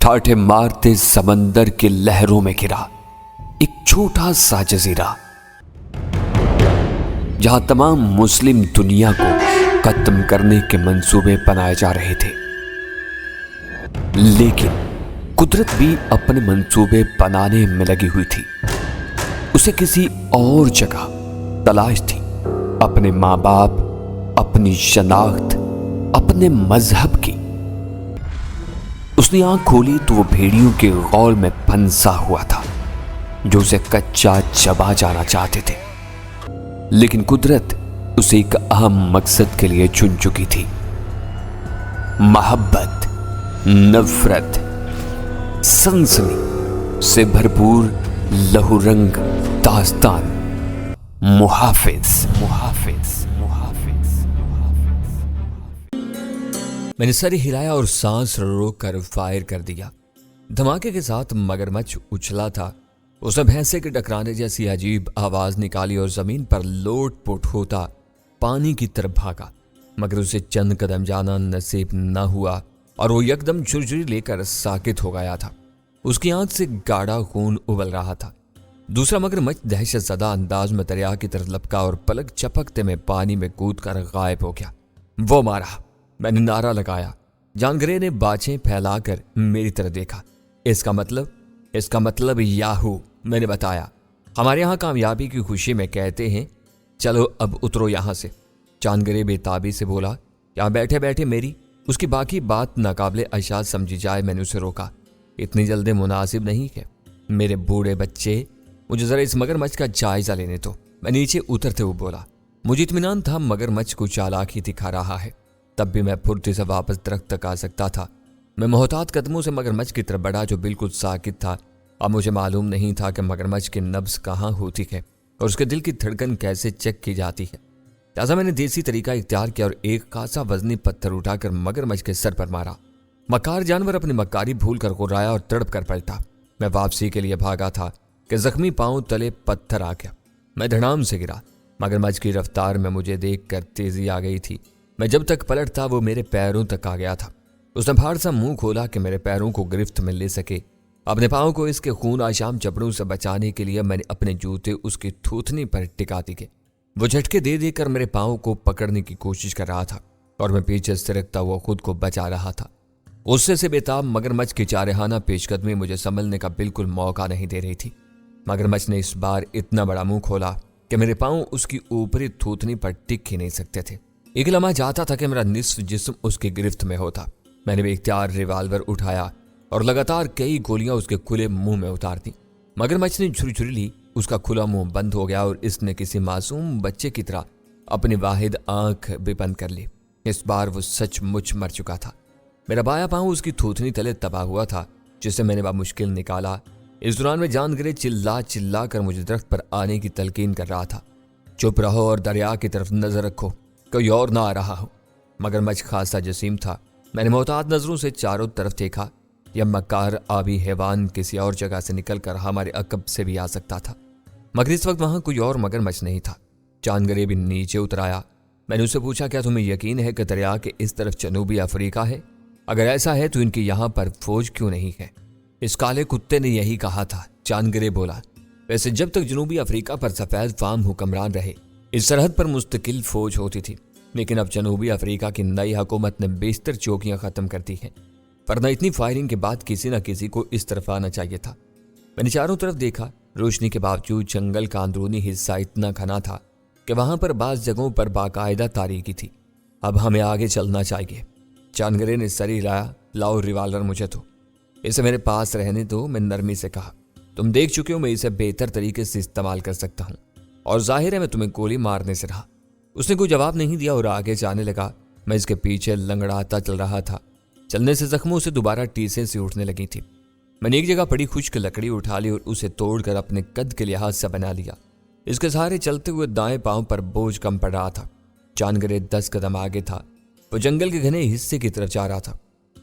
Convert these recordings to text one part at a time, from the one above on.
ٹھاٹھے مارتے سمندر کے لہروں میں گرا ایک چھوٹا سا جزیرہ، جہاں تمام مسلم دنیا کو ختم کرنے کے منصوبے بنائے جا رہے تھے۔ لیکن قدرت بھی اپنے منصوبے بنانے میں لگی ہوئی تھی۔ اسے کسی اور جگہ تلاش تھی، اپنے ماں باپ، اپنی شناخت، اپنے مذہب کی۔ اس نے آنکھ کھولی تو وہ بھیڑیوں کے غول میں پھنسا ہوا تھا جو اسے کچا چبا جانا چاہتے تھے۔ لیکن قدرت اسے ایک اہم مقصد کے لیے چن چکی تھی، محبت، نفرت، سنسنی سے بھرپور لہو رنگ داستان۔ محافظ۔ میں نے سر ہلایا اور سانس روک کر فائر کر دیا۔ دھماکے کے ساتھ مگرمچھ اچھلا تھا۔ اس نے بھینسے کے ٹکرانے جیسی عجیب آواز نکالی اور زمین پر لوٹ پوٹ ہوتا پانی کی طرف بھاگا، مگر اسے چند قدم جانا نصیب نہ ہوا اور وہ یکدم چھری لے کر ساکت ہو گیا تھا۔ اس کی آنکھ سے گاڑھا خون ابل رہا تھا۔ دوسرا مگرمچھ دہشت زدہ انداز میں دریا کی طرف لپکا اور پلک چپکتے میں پانی میں کود کر غائب ہو گیا۔ وہ مارا، میں نے نعرہ لگایا۔ جانگرے نے باچیں پھیلا کر میری طرف دیکھا۔ اس کا مطلب یاہو، میں نے بتایا۔ ہمارے یہاں کامیابی کی خوشی میں کہتے ہیں چلو اب اترو یہاں سے۔ جانگرے بے تابی سے بولا۔ یہاں بیٹھے بیٹھے میری اس کی باقی بات ناقابل اشاعت سمجھی جائے، میں نے اسے روکا۔ اتنی جلدی مناسب نہیں ہے میرے بوڑھے بچے، مجھے ذرا اس مگرمچھ کا جائزہ لینے دو۔ میں نیچے اترتے ہوئے بولا۔ مجھے اطمینان تھا مگرمچھ کو چالاکی دکھا رہا ہے، تب بھی میں پھرتی سے واپس درخت تک آ سکتا تھا۔ میں محتاط قدموں سے مگرمچھ کی طرف بڑھا جو بالکل ساکت تھا۔ اب مجھے معلوم نہیں تھا کہ مگرمچھ کی نبض کہاں ہوتی ہے اور اس کے دل کی دھڑکن کیسے چیک کی جاتی ہے۔ لہٰذا میں نے دیسی طریقہ اختیار کیا اور ایک خاصا وزنی پتھر اٹھا کر مگرمچھ کے سر پر مارا۔ مکار جانور اپنی مکاری بھول کر غرایا اور تڑپ کر پلٹا۔ میں واپسی کے لیے بھاگا تھا کہ زخمی پاؤں تلے پتھر آ گیا۔ میں دھڑام سے گرا۔ مگرمچھ کی رفتار میں مجھے دیکھ کر تیزی آ گئی تھی۔ میں جب تک پلٹتا وہ میرے پیروں تک آ گیا تھا۔ اس نے پھاڑ سا منہ کھولا کہ میرے پیروں کو گرفت میں لے سکے۔ اپنے پاؤں کو اس کے خون آشام چپڑوں سے بچانے کے لیے میں نے اپنے جوتے اس کی تھوتنی پر ٹکا دیے۔ وہ جھٹکے دے دے کر میرے پاؤں کو پکڑنے کی کوشش کر رہا تھا اور میں پیچھے سرکتا ہوا خود کو بچا رہا تھا۔ غصے سے بےتاب مگرمچھ کی چارہانہ پیش قدمی مجھے سنبھلنے کا بالکل موقع نہیں دے رہی تھی۔ مگرمچھ نے اس بار اتنا بڑا منہ کھولا کہ میرے پاؤں اس کی اوپری تھوتنی پر ٹک ہی نہیں سکتے تھے۔ ایک لمحہ چاہتا تھا کہ میرا نصف جسم اس کی گرفت میں ہوتا۔ میں نے بے اختیار ریوالور اٹھایا اور لگاتار کئی گولیاں اس کے کھلے منہ میں اتار دی۔ مگرمچھ نے چھری لی، اس کا کھلا منہ بند ہو گیا اور اس نے کسی معصوم بچے کی طرح اپنی واحد آنکھ بھی بند کر لی۔ اس بار وہ سچ مچ مر چکا تھا۔ میرا بایاں پاؤں اس کی تھوتنی تلے تباہ ہوا تھا جسے میں نے بمشکل نکالا۔ اس دوران میں جانگرے چلا کر مجھے درخت پر آنے کی تلقین کر رہا تھا۔ چپ رہو اور دریا کی طرف نظر رکھو، کوئی اور نہ آ رہا ہو۔ مگرمچھ خاصا جسیم تھا۔ میں نے محتاط نظروں سے چاروں طرف دیکھا۔ یہ مکار آبی حیوان کسی اور جگہ سے نکل کر ہمارے عقب سے بھی آ سکتا تھا، مگر اس وقت وہاں کوئی اور مگرمچھ نہیں تھا۔ جانگرے بھی نیچے اتر آیا۔ میں نے اس سے پوچھا کیا تمہیں یقین ہے کہ دریا کے اس طرف جنوبی افریقہ ہے؟ اگر ایسا ہے تو ان کی یہاں پر فوج کیوں نہیں ہے؟ اس کالے کتے نے یہی کہا تھا، جانگرے بولا۔ ویسے جب تک جنوبی افریقہ پر سفید فام حکمران رہے اس سرحد پر مستقل فوج ہوتی تھی، لیکن اب جنوبی افریقہ کی نئی حکومت نے بیشتر چوکیاں ختم کر دی ہیں، ورنہ اتنی فائرنگ کے بعد کسی نہ کسی کو اس طرف آنا چاہیے تھا۔ میں نے چاروں طرف دیکھا۔ روشنی کے باوجود جنگل کا اندرونی حصہ اتنا گھنا تھا کہ وہاں پر بعض جگہوں پر باقاعدہ تاریکی تھی۔ اب ہمیں آگے چلنا چاہیے۔ جانگرے نے سر ہلایا۔ لاؤ ریوالور مجھے دو، اسے میرے پاس رہنے دو، میں نرمی سے کہا۔ تم دیکھ چکے ہو میں اسے بہتر طریقے سے استعمال کر سکتا ہوں، اور ظاہر ہے میں تمہیں گولی مارنے سے رہا۔ اس نے کوئی جواب نہیں دیا اور آگے جانے لگا۔ میں اس کے پیچھے لنگڑاتا چل رہا تھا۔ چلنے سے زخموں سے دوبارہ ٹیسیں سی اٹھنے لگی تھی۔ میں نے ایک جگہ پڑی خشک لکڑی اٹھا لی اور اسے توڑ کر اپنے قد کے لحاظ سے بنا لیا۔ اس کے سہارے چلتے ہوئے دائیں پاؤں پر بوجھ کم پڑ رہا تھا۔ جانگرے 10 قدم آگے تھا۔ وہ جنگل کے گھنے حصے کی طرف جا رہا تھا۔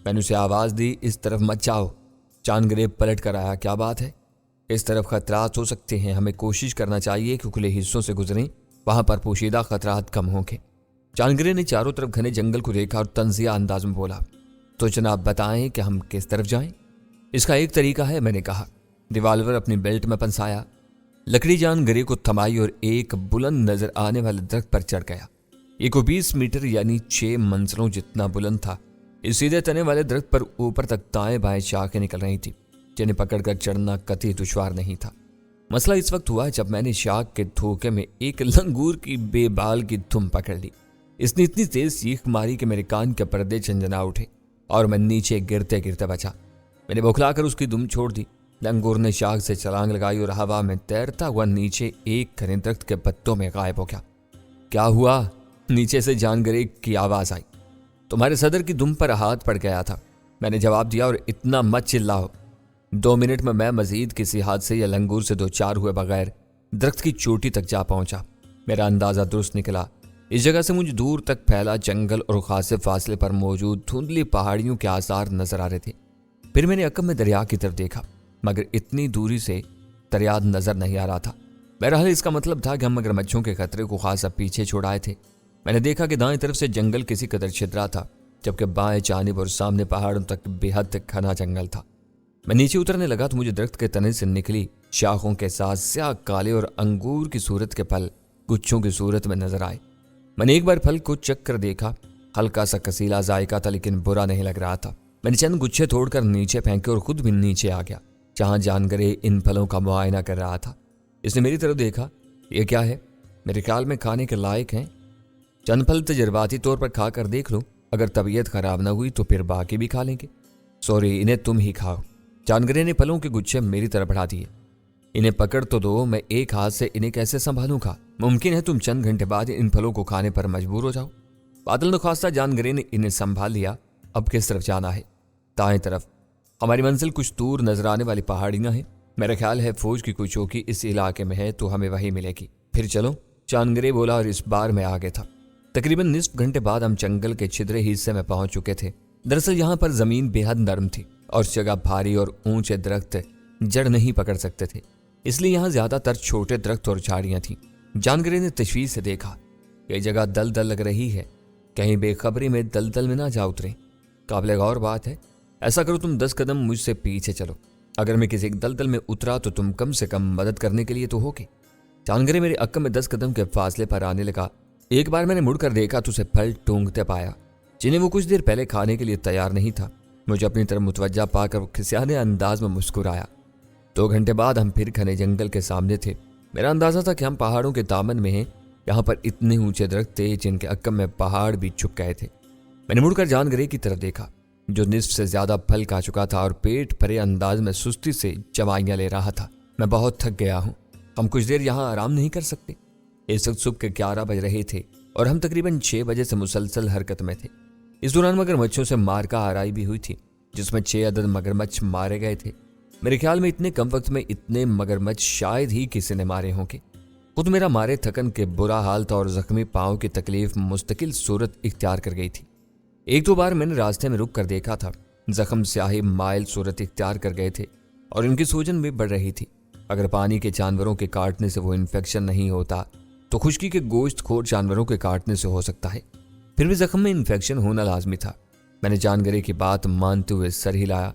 میں نے اسے آواز دی، اس طرف مت جاؤ۔ جانگرے پلٹ کر آیا۔ کیا بات ہے؟ اس طرف خطرات ہو سکتے ہیں، ہمیں کوشش کرنا چاہیے کہ کھلے حصوں سے گزریں، وہاں پر پوشیدہ خطرات کم ہوں گے۔ جانگرے نے چاروں طرف گھنے جنگل کو دیکھا اور طنزیہ انداز میں بولا، تو جناب بتائیں کہ ہم کس طرف جائیں؟ اس का एक तरीका है, मैंने कहा। रिवॉल्वर अपनी बेल्ट में पंसाया, लकड़ी जान गरे को थमाई और एक बुलंद नजर आने वाले दरख्त पर चढ़ गया। ये को 20 मीटर यानी 6 मंजिलों जितना बुलंद था। इस सीधे तने वाले दरख्त पर ऊपर तक दाएं बाएं शाखें निकल रही थी, जिन्हें पकड़कर चढ़ना कतई दुश्वार नहीं था। मसला इस वक्त हुआ जब मैंने शाख के धोखे में एक लंगूर की बेबाल की धुम पकड़ ली। इसने इतनी तेज चीख मारी कि मेरे कान के पर्दे झंझना उठे और मैं नीचे गिरते गिरते बचा। मैंने बौखलाकर उसकी दुम छोड़ दी। लंगूर ने शाख से छलांग लगाई और हवा में तैरता हुआ नीचे एक घने दरख्त के पत्तों में गायब हो गया। क्या हुआ? नीचे से जानगरे की आवाज आई। तुम्हारे सदर की दुम पर हाथ पड़ गया था, मैंने जवाब दिया, और इतना मत चिल्लाओ। 2 मिनट में मैं मजीद किसी हादसे या लंगूर से 2-4 हुए बगैर दरख्त की चोटी तक जा पहुंचा। मेरा अंदाजा दुरुस्त निकला। इस जगह से मुझे दूर तक फैला जंगल और खासे फासले पर मौजूद धुंधली पहाड़ियों के आसार नजर आ रहे थे। फिर मैंने अकब में दरिया की तरफ देखा, मगर इतनी दूरी से दरिया नजर नहीं आ रहा था। बहरहाल इसका मतलब था कि हम मगरमच्छों के खतरे को खासा पीछे छोड़ आए थे। मैंने देखा कि दाएं तरफ से जंगल किसी कदर छितरा था, जबकि बाएं जानिब और सामने पहाड़ों तक बेहद घना जंगल था। मैं नीचे उतरने लगा तो मुझे दरख्त के तने से निकली शाखों के साथ स्याह काले और अंगूर की सूरत के फल गुच्छों की सूरत में नजर आए। मैंने एक बार फल को चख कर देखा। हल्का सा कसीला जायका था, लेकिन बुरा नहीं लग रहा था। मैंने चंद गुच्छे तोड़कर नीचे फेंके और खुद भी नीचे आ गया, जहां जानगरे इन फलों का मुआयना कर रहा था। इसने मेरी तरफ देखा। ये क्या है? मेरे ख्याल में खाने के लायक हैं। चंद फल तजर्बाती तौर पर खा कर देख लो, अगर तबीयत खराब ना हुई तो फिर बाकी भी खा लेंगे। सॉरी, इन्हें तुम ही खाओ। जानगरे ने फलों के गुच्छे मेरी तरफ बढ़ा दिए। इन्हें पकड़ तो दो, मैं एक हाथ से इन्हें कैसे संभालूंगा? मुमकिन है तुम चंद घंटे बाद इन फलों को खाने पर मजबूर हो जाओ। बादल नखास्ता जानगरे ने इन्हें संभाल लिया। अब किस तरफ जाना है? दाएं तरफ। हमारी मंजिल कुछ दूर नजर आने वाली पहाड़ियां हैं। मेरा ख्याल है फौज की कोई चौकी इस इलाके में है, तो हमें वही मिलेगी। फिर चलो, जानगरे बोला, और इस बार मैं आगे था। तकरीबन निस्फ घंटे बाद हम जंगल के छिद्रे हिस्से में पहुंच चुके थे। दरअसल यहाँ पर जमीन बेहद नरम थी और इस जगह भारी और ऊंचे दरख्त जड़ नहीं पकड़ सकते थे, इसलिए यहाँ ज्यादातर छोटे दरख्त और झाड़ियां थी। जानगरे ने तशवीश से देखा, यह जगह दलदल लग रही है, कहीं बेखबरी में दलदल में ना जा उतरे। काबिल गौर बात है। ऐसा करो, तुम 10 कदम मुझसे पीछे चलो। अगर मैं किसी दलदल में उतरा तो तुम कम से कम मदद करने के लिए तो होगे। जानगरे मेरे अक्कम में 10 कदम के फासले पर आने लगा। एक बार मैंने मुड़कर देखा तो उसे फल टूंगते पाया, जिन्हें वो कुछ देर पहले खाने के लिए तैयार नहीं था। मुझे अपनी तरफ मुतवज्जा पाकर वो खिसियाने अंदाज में मुस्कुराया। 2 घंटे बाद हम फिर घने जंगल के सामने थे। मेरा अंदाजा था कि हम पहाड़ों के दामन में हैं। यहाँ पर इतने ऊंचे दरख्त थे जिनके अक्कम में पहाड़ भी झुक गए थे। मैंने मुड़कर जानगरे की तरफ देखा, जो निस्फ से ज्यादा फल खा चुका था और पेट भरे अंदाज में सुस्ती से चवाइयां ले रहा था। मैं बहुत थक गया हूँ, हम कुछ देर यहाँ आराम नहीं कर सकते? इस वक्त सुबह के 11 बज रहे थे और हम तकरीबन 6 बजे से मुसलसल हरकत में थे। इस दौरान मगरमच्छों से मार का आराई भी हुई थी, जिसमें 6 अदद मगरमच्छ मारे गए थे। मेरे ख्याल में इतने कम वक्त में इतने मगरमच्छ शायद ही किसी ने मारे होंगे। खुद मेरा मारे थकन के बुरा हाल था और जख्मी पांव की तकलीफ मुस्तकिल सूरत इख्तियार कर गई थी। 1-2 बार मैंने रास्ते में रुक कर देखा था। जख्म स्याही माइल सूरत इख्तियार कर गए थे और इनकी सूजन भी बढ़ रही थी। अगर पानी के जानवरों के काटने से वो इन्फेक्शन नहीं होता तो खुश्की के गोश्त खोर जानवरों के काटने से हो सकता है। फिर भी जख्म में इन्फेक्शन होना लाजमी था। मैंने जानगरे की बात मानते हुए सर हिलाया।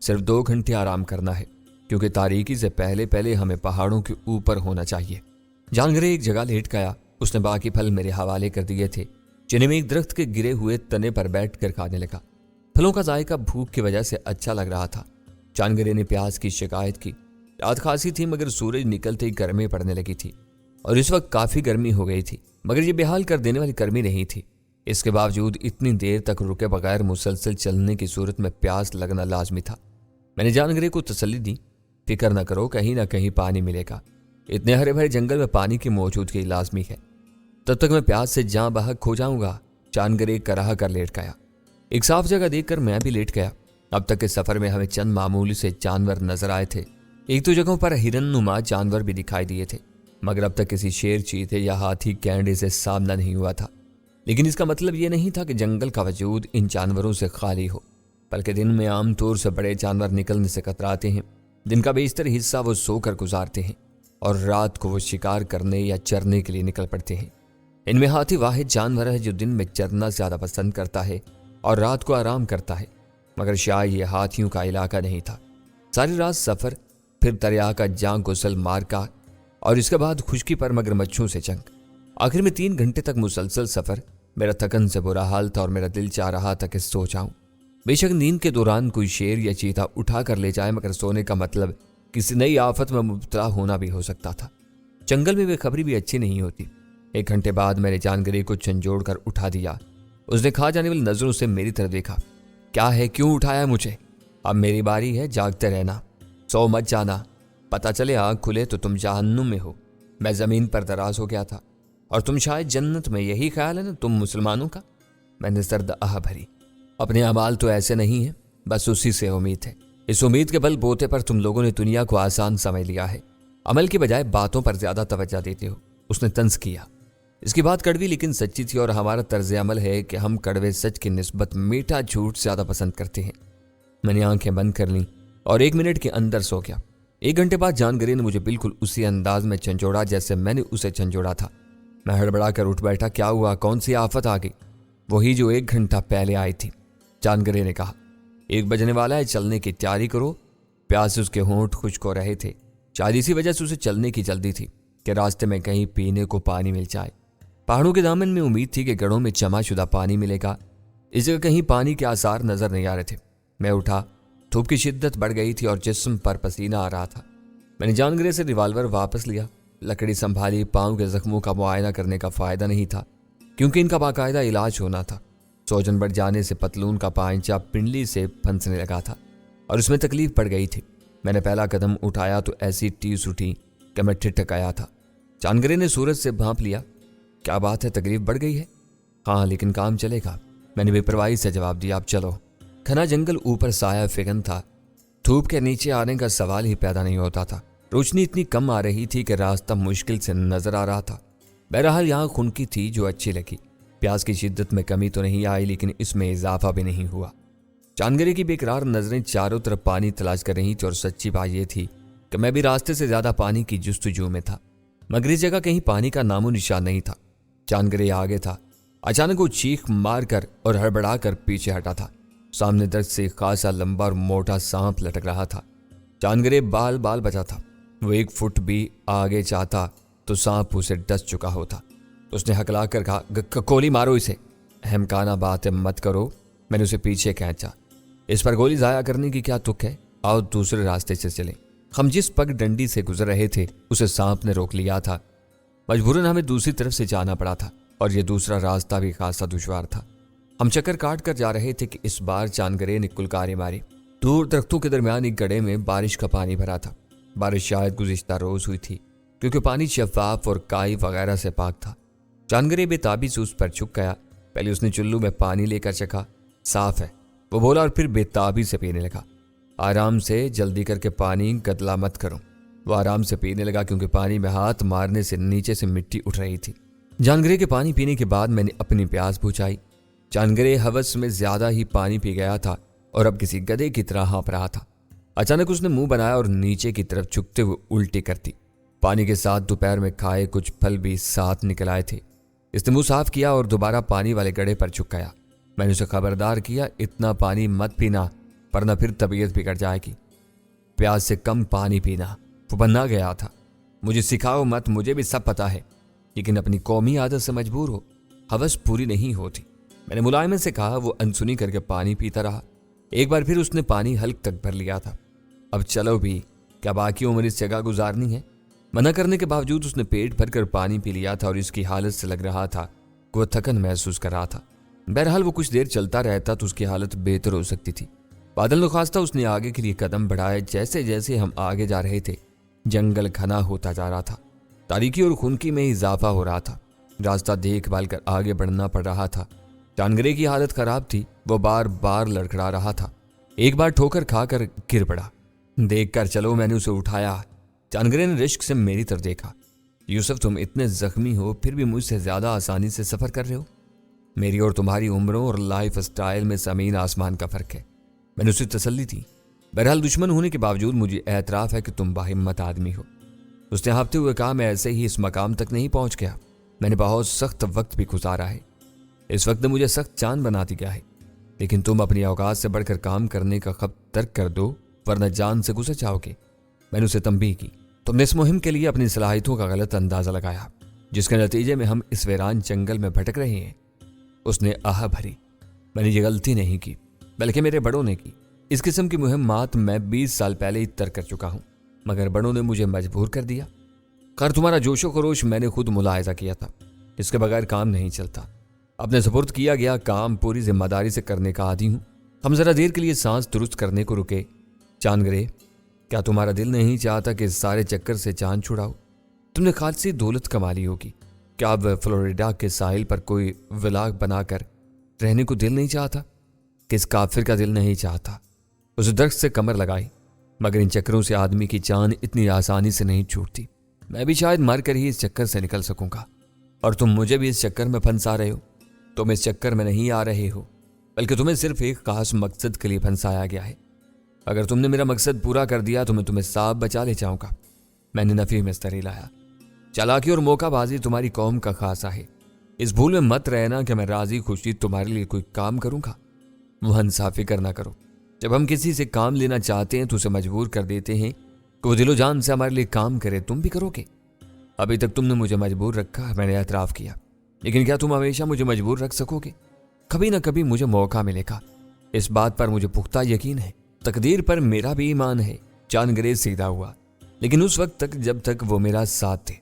सिर्फ 2 घंटे आराम करना है, क्योंकि तारीकी से पहले पहले हमें पहाड़ों के ऊपर होना चाहिए। जानगरे एक जगह लेट गया। उसने बाकी फल मेरे हवाले कर दिए थे, जिन्हें मैं एक दरख्त के गिरे हुए तने पर बैठ कर खाने लगा। फलों का जायका भूख की वजह से अच्छा लग रहा था। जानगरे ने प्याज की शिकायत की। रात खासी थी, मगर सूरज निकलते ही गर्मी पड़ने लगी थी और इस वक्त काफी गर्मी हो गई थी, मगर ये बेहाल कर देने वाली गर्मी नहीं थी। इसके बावजूद इतनी देर तक रुके बगैर मुसलसल चलने की सूरत में प्यास लगना लाजमी था। मैंने जानगरे को तसल्ली दी, फिक्र न करो, कहीं ना कहीं पानी मिलेगा। इतने हरे भरे जंगल में पानी की मौजूदगी लाजमी है। तब तक मैं प्यास से जां बहक खो जाऊंगा। जानगरे कराह कर लेट गया। एक साफ जगह देखकर मैं भी लेट गया। अब तक के सफर में हमें चंद मामूली से जानवर नजर आए थे। एक दो जगहों पर हिरन-नुमा जानवर भी दिखाई दिए थे, मगर अब तक किसी शेर, चीते या हाथी गैंडे से सामना नहीं हुआ था। लेकिन इसका मतलब ये नहीं था कि जंगल का वजूद इन जानवरों से खाली हो, बल्कि दिन में आमतौर से बड़े जानवर निकलने से कतराते हैं। दिन का बेशतर हिस्सा वो सोकर गुजारते हैं और रात को वो शिकार करने या चरने के लिए निकल पड़ते हैं। इनमें हाथी वाहिद जानवर है जो दिन में चरना ज्यादा पसंद करता है और रात को आराम करता है, मगर शायद ये हाथियों का इलाका नहीं था। ساری رات سفر، پھر دریا کا جاں غسل مار کا، اور اس کے بعد خشکی پر مگرمچھوں سے جنگ۔ آخر میں 3 گھنٹے تک مسلسل سفر۔ میرا تھکن سے برا حال تھا اور میرا دل چاہ رہا تھا کہ سو جاؤں۔ بے شک نیند کے دوران کوئی شیر یا چیتا اٹھا کر لے جائے، مگر سونے کا مطلب کسی نئی آفت میں مبتلا ہونا بھی ہو سکتا تھا۔ جنگل میں بے خبری بھی اچھی نہیں ہوتی۔ 1 گھنٹے بعد میں نے جانگری کو جھنجھوڑ کر اٹھا دیا۔ اس نے کھا جانے والی نظروں سے میری طرف دیکھا۔ کیا ہے، کیوں اٹھایا مجھے؟ اب میری باری ہے، جاگتے رہنا، سو مت جانا، پتہ چلے آنکھ کھلے تو تم جہنم میں ہو۔ میں زمین پر دراز ہو گیا تھا، اور تم شاید جنت میں، یہی خیال ہے نا تم مسلمانوں کا؟ میں نے سرد آہ بھری۔ اپنے اعمال تو ایسے نہیں ہیں، بس اسی سے امید ہے۔ اس امید کے بل بوتے پر تم لوگوں نے دنیا کو آسان سمجھ لیا ہے، عمل کی بجائے باتوں پر زیادہ توجہ دیتے ہو۔ اس نے طنز کیا۔ اس کی بات کڑوی لیکن سچی تھی، اور ہمارا طرز عمل ہے کہ ہم کڑوے سچ کی نسبت میٹھا جھوٹ زیادہ پسند کرتے ہیں۔ میں نے آنکھیں بند کر لیں اور 1 منٹ کے اندر سو گیا۔ 1 گھنٹے بعد جانگری نے مجھے بالکل اسی انداز میں جھنجھوڑا جیسے میں نے اسے جھنجھوڑا تھا۔ میں ہڑبڑا کر اٹھ بیٹھا۔ کیا ہوا؟ کون سی آفت آ گئی؟ وہی جو 1 گھنٹہ پہلے آئی تھی، جانگری نے کہا۔ 1 بجنے والا ہے، چلنے کی تیاری کرو۔ پیاس سے اس کے ہونٹ خشک ہو رہے تھے، شاید اسی وجہ سے اسے چلنے کی جلدی تھی کہ راستے میں کہیں پینے کو پانی مل جائے۔ پہاڑوں کے دامن میں امید تھی کہ گڑھوں میں جمع شدہ پانی ملے گا، اس جگہ کہیں پانی کے آثار نظر نہیں آ رہے تھے۔ میں اٹھا، دھوپ کی شدت بڑھ گئی تھی اور جسم پر پسینہ آ رہا تھا۔ میں نے جانگری سے ریوالور واپس لیا، لکڑی سنبھالی۔ پاؤں کے زخموں کا معائنہ کرنے کا فائدہ نہیں تھا، کیونکہ ان کا باقاعدہ علاج ہونا تھا۔ سوجن بڑھ جانے سے پتلون کا پائنچہ پنڈلی سے پھنسنے لگا تھا اور اس میں تکلیف پڑ گئی تھی۔ میں نے پہلا قدم اٹھایا تو ایسی ٹیس اٹھی کہ میں ٹھٹک آیا تھا۔ جانگری نے سورج سے بھانپ لیا۔ کیا بات ہے، تکلیف بڑھ گئی ہے؟ ہاں، لیکن کام چلے گا، میں نے بے پرواہی سے جواب دیا۔ اب چلو۔ گھنا جنگل، اوپر سایہ فگن تھا، دھوپ کے نیچے آنے کا سوال ہی پیدا نہیں ہوتا تھا۔ روشنی اتنی کم آ رہی تھی کہ راستہ مشکل سے نظر آ رہا تھا۔ بہرحال یہاں خنکی تھی جو اچھی لگی۔ پیاس کی شدت میں کمی تو نہیں آئی، لیکن اس میں اضافہ بھی نہیں ہوا۔ جانگری کی بے قرار نظریں چاروں طرف پانی تلاش کر رہی تھی، اور سچی بات یہ تھی کہ میں بھی راستے سے زیادہ پانی کی جستجو میں تھا، مگر اس جگہ کہیں پانی کا نام و نشان نہیں تھا۔ جانگری آگے تھا۔ اچانک وہ چیخ مار کر اور ہڑبڑا کر پیچھے ہٹا تھا۔ سامنے درخت سے ایک خاصا لمبا اور موٹا سانپ لٹک رہا تھا۔ جانگری بال بال بچا تھا۔ وہ 1 فٹ بھی آگے چاہتا تو سانپ اسے ڈس چکا ہوتا۔ اس نے ہکلا کر کہا، گولی مارو اسے۔ احمقانہ باتیں مت کرو، میں نے اسے پیچھے کھینچا۔ اس پر گولی ضائع کرنے کی کیا تک ہے؟ آؤ دوسرے راستے سے چلیں۔ ہم جس پگ ڈنڈی سے گزر رہے تھے اسے سانپ نے روک لیا تھا۔ مجبوراً ہمیں دوسری طرف سے جانا پڑا تھا، اور یہ دوسرا راستہ بھی خاصا دشوار تھا۔ ہم چکر کاٹ کر جا رہے تھے کہ اس بار جانگری نے کلکاری ماری۔ دور درختوں کے درمیان ایک گڑھے میں بارش کا پانی بھرا تھا۔ بارش شاید گزشتہ روز ہوئی تھی، کیونکہ پانی شفاف اور کائی وغیرہ سے پاک تھا۔ جانگری بے تابی سے اس پر چھک گیا۔ پہلے اس نے چلو میں پانی لے کر چکھا۔ صاف ہے، وہ بولا، اور پھر بے تابی سے پینے لگا۔ آرام سے، جلدی کر کے پانی گدلا مت کرو۔ وہ آرام سے پینے لگا، کیونکہ پانی میں ہاتھ مارنے سے نیچے سے مٹی اٹھ رہی تھی۔ جانگری کے پانی پینے کے بعد میں نے اپنی پیاس بجھائی۔ جانگری ہوس میں زیادہ ہی پانی پی گیا تھا اور اب کسی گدھے کی طرح ہانپ رہا تھا۔ اچانک اس نے منہ بنایا اور نیچے کی طرف جھکتے ہوئے الٹی کر دی۔ پانی کے ساتھ دوپہر میں کھائے کچھ پھل بھی ساتھ نکل آئے تھے۔ اس نے منہ صاف کیا اور دوبارہ پانی والے گڑھے پر جھک گیا۔ میں نے اسے خبردار کیا، اتنا پانی مت پینا ورنہ پھر طبیعت بگڑ جائے گی۔ پیاس سے کم پانی پینا۔ وہ بنا گیا تھا۔ مجھے سکھاؤ مت، مجھے بھی سب پتا ہے، لیکن اپنی قومی عادت سے مجبور ہو، ہوس پوری نہیں ہوتی۔ میں نے ملائمت سے کہا۔ وہ انسنی کر کے پانی پیتا رہا۔ ایک بار پھر اس نے پانی حلق تک بھر لیا تھا۔ اب چلو بھی، کیا باقی عمر اس جگہ گزارنی ہے؟ منع کرنے کے باوجود اس نے پیٹ بھر کر پانی پی لیا تھا، اور اس کی حالت سے لگ رہا تھا کہ وہ تھکن محسوس کر رہا تھا۔ بہرحال وہ کچھ دیر چلتا رہتا تو اس کی حالت بہتر ہو سکتی تھی۔ بادل نخواستہ اس نے آگے کے لیے قدم بڑھائے۔ جیسے جیسے ہم آگے جا رہے تھے، جنگل گھنا ہوتا جا رہا تھا، تاریکی اور خنکی میں اضافہ ہو رہا تھا۔ راستہ دیکھ بھال کر آگے بڑھنا پڑ رہا تھا۔ جانگری کی حالت خراب تھی، وہ بار بار لڑکھڑا رہا تھا۔ ایک بار ٹھوکر کھا کر گر پڑا۔ دیکھ کر چلو، میں نے اسے اٹھایا۔ جانگری نے رشک سے میری طرف دیکھا۔ یوسف، تم اتنے زخمی ہو پھر بھی مجھ سے زیادہ آسانی سے سفر کر رہے ہو۔ میری اور تمہاری عمروں اور لائف سٹائل میں زمین آسمان کا فرق ہے، میں نے اسے تسلی دی۔ بہرحال دشمن ہونے کے باوجود مجھے اعتراف ہے کہ تم باہمت آدمی ہو۔ اس نے ہانپتے ہوئے کہا، میں ایسے ہی اس مقام تک نہیں پہنچ گیا، میں نے بہت سخت وقت بھی گزارا ہے۔ اس وقت نے مجھے سخت جان بنا دیا ہے، لیکن تم اپنی اوقات سے بڑھ کر کام کرنے کا خب ترک کر دو، ورنہ جان سے گزر جاओगे। मैंने उसे तंबीह की। तुमने इस मुहिम के लिए अपनी सलाहियतों का गलत अंदाजा लगाया, जिसके नतीजे में हम इस वीरान जंगल में भटक रहे हैं। उसने आह भरी। मैंने ये गलती नहीं की, बल्कि मेरे बड़ों ने की। इस किस्म की मुहिम्मात मैं 20 साल पहले ही तर्क कर चुका हूँ, मगर बड़ों ने मुझे मजबूर कर दिया। खैर, तुम्हारा जोशो खरोश मैंने खुद मुलाहिजा किया था। इसके बगैर काम नहीं चलता। अपने सुपुर्द किया गया काम पूरी जिम्मेदारी से करने का आदी हूँ। हम जरा देर के लिए सांस दुरुस्त करने को रुके। चांद ग्रे, क्या तुम्हारा दिल नहीं चाहता कि इस सारे चक्कर से जान छुड़ाओ? तुमने खासी दौलत कमा ली होगी। क्या अब फ्लोरिडा के साहिल पर कोई विला बनाकर रहने को दिल नहीं चाहता? किस काफिर का दिल नहीं चाहता? उस दरख्त से कमर लगाई, मगर इन चक्करों से आदमी की जान इतनी आसानी से नहीं छूटती। मैं भी शायद मर कर ही इस चक्कर से निकल सकूंगा, और तुम मुझे भी इस चक्कर में फंसा रहे हो। तुम इस चक्कर में नहीं आ रहे हो, बल्कि तुम्हें सिर्फ एक खास मकसद के लिए फंसाया गया है। अगर तुमने मेरा मकसद पूरा कर दिया तो मैं तुम्हें साफ बचा ले जाऊंगा। मैंने नफी मिस्तरी लाया। चालाकी और मौकाबाजी तुम्हारी कौम का खासा है। इस भूल में मत रहना कि मैं राजी खुशी तुम्हारे लिए कोई काम करूंगा। वह इंसाफी करना करो। जब हम किसी से काम लेना चाहते हैं तो उसे मजबूर कर देते हैं कि वो दिलो जान से हमारे लिए काम करे। तुम भी करोगे। अभी तक तुमने मुझे मजबूर रखा, मैंने एतराफ़ किया, लेकिन क्या तुम हमेशा मुझे मजबूर रख सकोगे? कभी ना कभी मुझे मौका मिलेगा, इस बात पर मुझे पुख्ता यकीन है। तकदीर पर मेरा भी ईमान है। चांद ग्रे सीधा हुआ, लेकिन उस वक्त तक जब तक वो मेरा साथ थे।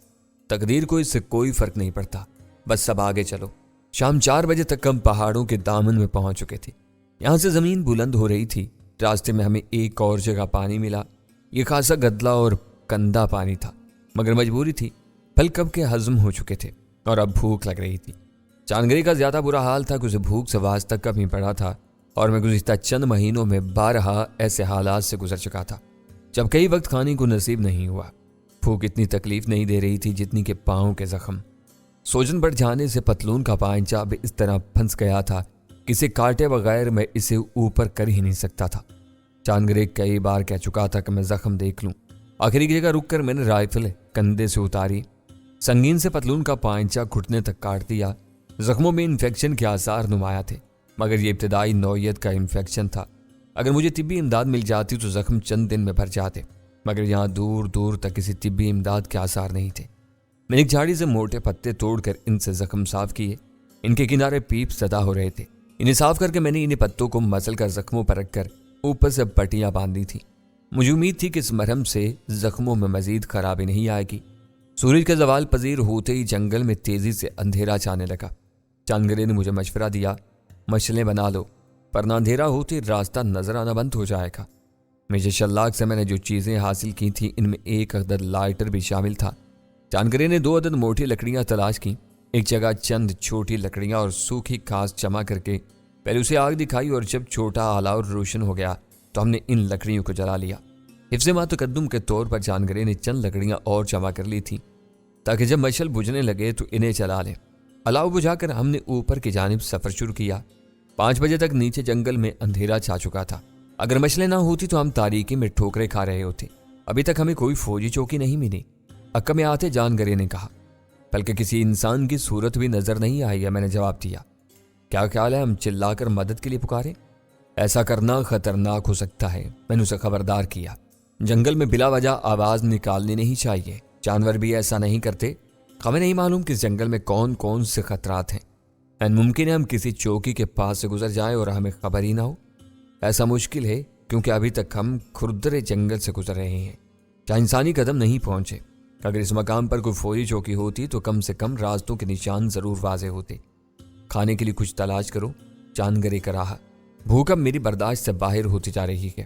तकदीर को इससे कोई फर्क नहीं पड़ता। बस सब आगे चलो। शाम 4 बजे तक हम पहाड़ों के दामन में पहुंच चुके थे। यहाँ से जमीन बुलंद हो रही थी। रास्ते में हमें एक और जगह पानी मिला। ये खासा गदला और कंदा पानी था, मगर मजबूरी थी। फल कब के हजम हो चुके थे और अब भूख लग रही थी। चांदगरी का ज्यादा बुरा हाल था कि उसे भूख से वास्ता कम ही पड़ा था, और मैं गुज़िश्ता चंद महीनों में 12 ऐसे हालात से गुजर चुका था जब कई वक्त खाने को नसीब नहीं हुआ। भूख इतनी तकलीफ नहीं दे रही थी जितनी के पाँव के जख्म। सोजन बढ़ जाने से पतलून का पांचा अब इस तरह फंस गया था कि इसे काटे बगैर मैं इसे ऊपर कर ही नहीं सकता था। चांदगरे कई बार कह चुका था कि मैं जख्म देख लूं। आखिरी की जगह रुककर मैंने राइफल कंधे से उतारी। संगीन से पतलून का पांचा घुटने तक काट दिया। जख्मों में इन्फेक्शन के आसार नुमाया थे, मगर ये इब्तदाई नौयत का इन्फेक्शन था। अगर मुझे तिब्बी इमदाद मिल जाती तो जख्म चंद दिन में भर जाते, मगर यहाँ दूर दूर तक किसी तिब्बी इमदाद के आसार नहीं थे। मैंने एक झाड़ी से मोटे पत्ते तोड़कर इनसे जख्म साफ किए। इनके किनारे पीप सदा हो रहे थे। इन्हें साफ करके मैंने इन्हीं पत्तों को मसल कर जख्मों पर रखकर ऊपर से पट्टियां बांधी थी। मुझे उम्मीद थी कि इस मरहम से जख्मों में मजीद खराबी नहीं आएगी। सूरज का जवाल पजीर होते ही जंगल में तेजी से अंधेरा छाने लगा। चांदगरे ने मुझे मशवरा दिया, मशलें बना लो, वरना अंधेरा होते रास्ता नजर आना बंद हो जाएगा। मुझे शल्लाक से मैंने जो चीज़ें हासिल की थी इनमें एक अदद लाइटर भी शामिल था। चांदगरे ने 2 अदद मोटी लकड़ियां तलाश की। एक जगह चंद छोटी लकड़ियां और सूखी घास जमा करके पहले उसे आग दिखाई, और जब छोटा अलाव रोशन हो गया तो हमने इन लकड़ियों को जला लिया। हिफ्ज़े मा तकद्दुम के तौर पर चांदगरे ने चंद लकड़ियां और जमा कर ली थी ताकि जब मशल बुझने लगे तो इन्हें जला लें। अलाव बुझाकर हमने ऊपर की जानिब सफ़र शुरू किया। 5 बजे तक नीचे जंगल में अंधेरा छा चुका था। अगर मशलें ना होती तो हम तारीकी में ठोकरें खा रहे होते। अभी तक हमें कोई फौजी चौकी नहीं मिली। अक्का में आते जानगरे ने कहा, बल्कि किसी इंसान की सूरत भी नजर नहीं आई है। मैंने जवाब दिया, क्या ख्याल है हम चिल्लाकर मदद के लिए पुकारें? ऐसा करना खतरनाक हो सकता है। मैंने उसे खबरदार किया, जंगल में बिला वजह आवाज निकालनी नहीं चाहिए। जानवर भी ऐसा नहीं करते। हमें नहीं मालूम कि इस जंगल में कौन कौन से खतरात हैं। एन मुमकिन है हम किसी चौकी के पास से गुजर जाएं और हमें खबर ही ना हो। ऐसा मुश्किल है क्योंकि अभी तक हम खुरदरे जंगल से गुजर रहे हैं जहाँ इंसानी कदम नहीं पहुंचे। अगर इस मकाम पर कोई फौजी चौकी होती तो कम से कम रास्तों के निशान जरूर वाजे होते। खाने के लिए कुछ तलाश करो। चांदगरे का रहा। भूख अब मेरी बर्दाश्त से बाहर होती जा रही है।